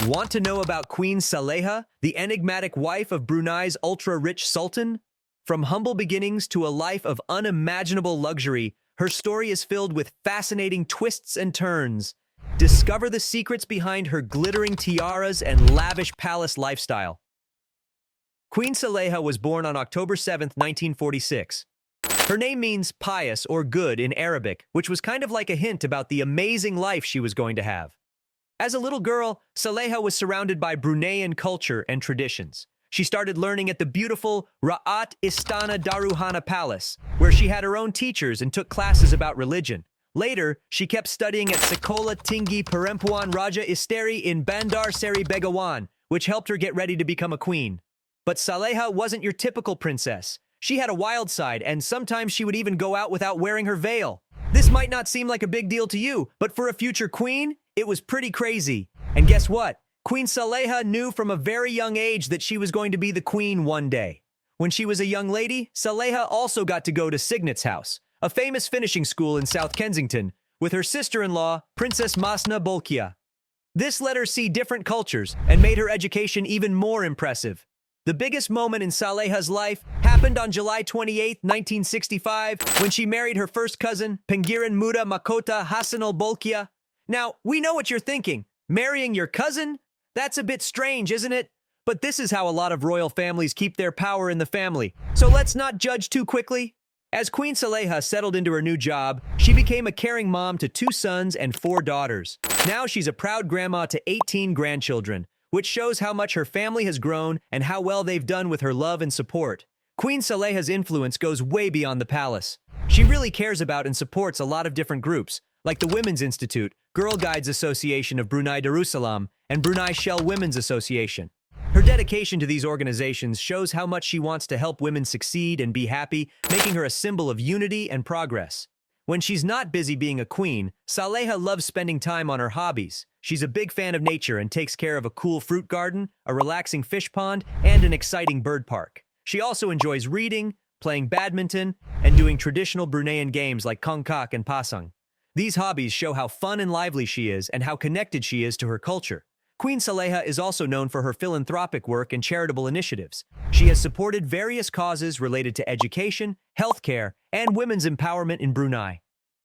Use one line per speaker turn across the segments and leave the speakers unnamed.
Want to know about Queen Saleha, the enigmatic wife of Brunei's ultra-rich Sultan? From humble beginnings to a life of unimaginable luxury, her story is filled with fascinating twists and turns. Discover the secrets behind her glittering tiaras and lavish palace lifestyle. Queen Saleha was born on October 7, 1946. Her name means pious or good in Arabic, which was kind of like a hint about the amazing life she was going to have. As a little girl, Saleha was surrounded by Bruneian culture and traditions. She started learning at the beautiful Ra'at Istana Daruhana Palace, where she had her own teachers and took classes about religion. Later, she kept studying at Sekolah Tinggi Perempuan Raja Isteri in Bandar Seri Begawan, which helped her get ready to become a queen. But Saleha wasn't your typical princess. She had a wild side, and sometimes she would even go out without wearing her veil. This might not seem like a big deal to you, but for a future queen, it was pretty crazy. And guess what? Queen Saleha knew from a very young age that she was going to be the queen one day. When she was a young lady, Saleha also got to go to Signet's house, a famous finishing school in South Kensington, with her sister-in-law, Princess Masna Bolkiah. This let her see different cultures and made her education even more impressive. The biggest moment in Saleha's life happened on July 28, 1965, when she married her first cousin, Pengiran Muda Mahkota Hassanal Bolkiah. Now, we know what you're thinking. Marrying your cousin? That's a bit strange, isn't it? But this is how a lot of royal families keep their power in the family. So let's not judge too quickly. As Queen Saleha settled into her new job, she became a caring mom to 2 sons and 4 daughters. Now she's a proud grandma to 18 grandchildren, which shows how much her family has grown and how well they've done with her love and support. Queen Saleha's influence goes way beyond the palace. She really cares about and supports a lot of different groups, like the Women's Institute, Girl Guides Association of Brunei Darussalam, and Brunei Shell Women's Association. Her dedication to these organizations shows how much she wants to help women succeed and be happy, making her a symbol of unity and progress. When she's not busy being a queen, Saleha loves spending time on her hobbies. She's a big fan of nature and takes care of a cool fruit garden, a relaxing fish pond, and an exciting bird park. She also enjoys reading, playing badminton, and doing traditional Bruneian games like kongkak and pasang. These hobbies show how fun and lively she is and how connected she is to her culture. Queen Saleha is also known for her philanthropic work and charitable initiatives. She has supported various causes related to education, healthcare, and women's empowerment in Brunei.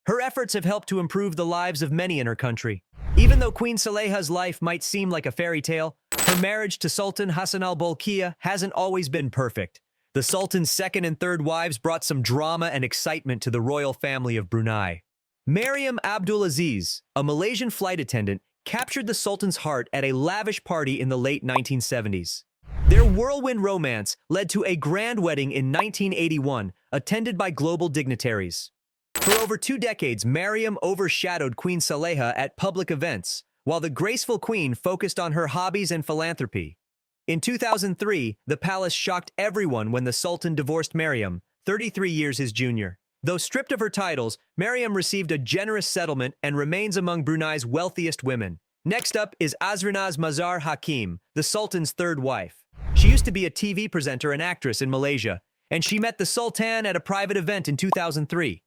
Her efforts have helped to improve the lives of many in her country. Even though Queen Saleha's life might seem like a fairy tale, her marriage to Sultan Hassan al-Bolkiah hasn't always been perfect. The Sultan's second and third wives brought some drama and excitement to the royal family of Brunei. Mariam Abdulaziz, a Malaysian flight attendant, captured the Sultan's heart at a lavish party in the late 1970s. Their whirlwind romance led to a grand wedding in 1981, attended by global dignitaries. For over 2 decades, Mariam overshadowed Queen Saleha at public events, while the graceful queen focused on her hobbies and philanthropy. In 2003, the palace shocked everyone when the Sultan divorced Mariam, 33 years his junior. Though stripped of her titles, Mariam received a generous settlement and remains among Brunei's wealthiest women. Next up is Azrinaz Mazhar Hakim, the Sultan's third wife. She used to be a TV presenter and actress in Malaysia, and she met the Sultan at a private event in 2003.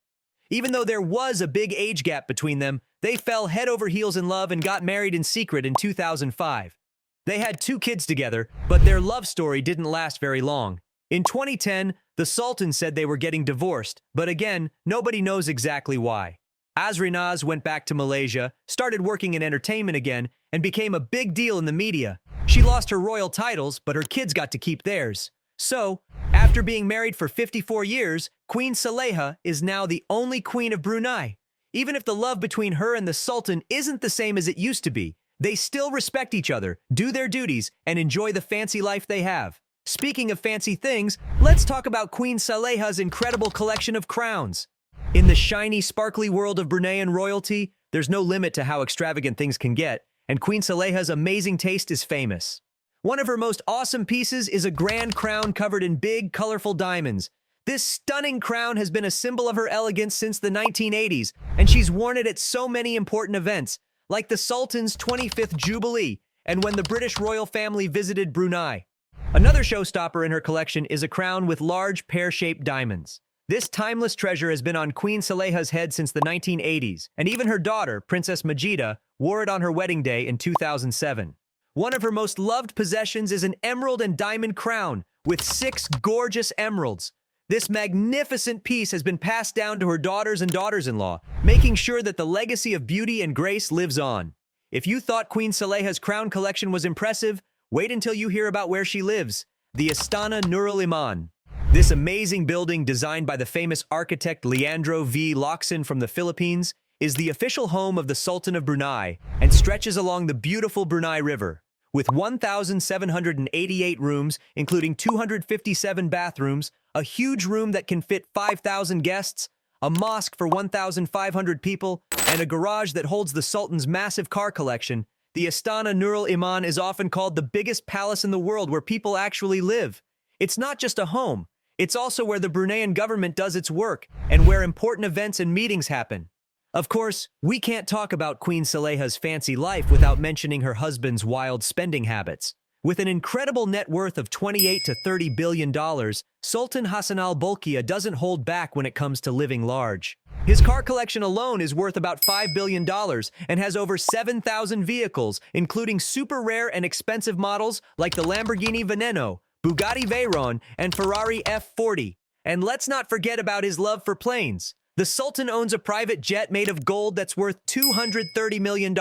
Even though there was a big age gap between them, they fell head over heels in love and got married in secret in 2005. They had 2 kids together, but their love story didn't last very long. In 2010, the Sultan said they were getting divorced, but again, nobody knows exactly why. Azrinaz went back to Malaysia, started working in entertainment again, and became a big deal in the media. She lost her royal titles, but her kids got to keep theirs. So, after being married for 54 years, Queen Saleha is now the only queen of Brunei. Even if the love between her and the Sultan isn't the same as it used to be, they still respect each other, do their duties, and enjoy the fancy life they have. Speaking of fancy things, let's talk about Queen Saleha's incredible collection of crowns. In the shiny, sparkly world of Bruneian royalty, there's no limit to how extravagant things can get, and Queen Saleha's amazing taste is famous. One of her most awesome pieces is a grand crown covered in big, colorful diamonds. This stunning crown has been a symbol of her elegance since the 1980s, and she's worn it at so many important events, like the Sultan's 25th Jubilee and when the British royal family visited Brunei. Another showstopper in her collection is a crown with large pear-shaped diamonds. This timeless treasure has been on Queen Saleha's head since the 1980s, and even her daughter, Princess Majida, wore it on her wedding day in 2007. One of her most loved possessions is an emerald and diamond crown with 6 gorgeous emeralds. This magnificent piece has been passed down to her daughters and daughters-in-law, making sure that the legacy of beauty and grace lives on. If you thought Queen Saleha's crown collection was impressive, wait until you hear about where she lives, the Istana Nurul Iman. This amazing building, designed by the famous architect Leandro V. Locsin from the Philippines, is the official home of the Sultan of Brunei and stretches along the beautiful Brunei River. With 1,788 rooms, including 257 bathrooms, a huge room that can fit 5,000 guests, a mosque for 1,500 people, and a garage that holds the Sultan's massive car collection, the Istana Nurul Iman is often called the biggest palace in the world where people actually live. It's not just a home, it's also where the Bruneian government does its work and where important events and meetings happen. Of course, we can't talk about Queen Saleha's fancy life without mentioning her husband's wild spending habits. With an incredible net worth of $28 to $30 billion, Sultan Hassan al-Bolkiah doesn't hold back when it comes to living large. His car collection alone is worth about $5 billion and has over 7,000 vehicles, including super rare and expensive models like the Lamborghini Veneno, Bugatti Veyron, and Ferrari F40. And let's not forget about his love for planes. The Sultan owns a private jet made of gold that's worth $230 million,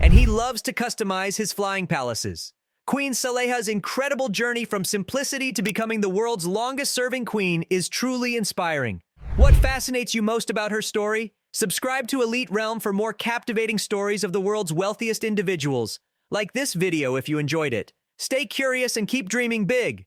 and he loves to customize his flying palaces. Queen Saleha's incredible journey from simplicity to becoming the world's longest-serving queen is truly inspiring. What fascinates you most about her story? Subscribe to Elite Realm for more captivating stories of the world's wealthiest individuals. Like this video if you enjoyed it. Stay curious and keep dreaming big.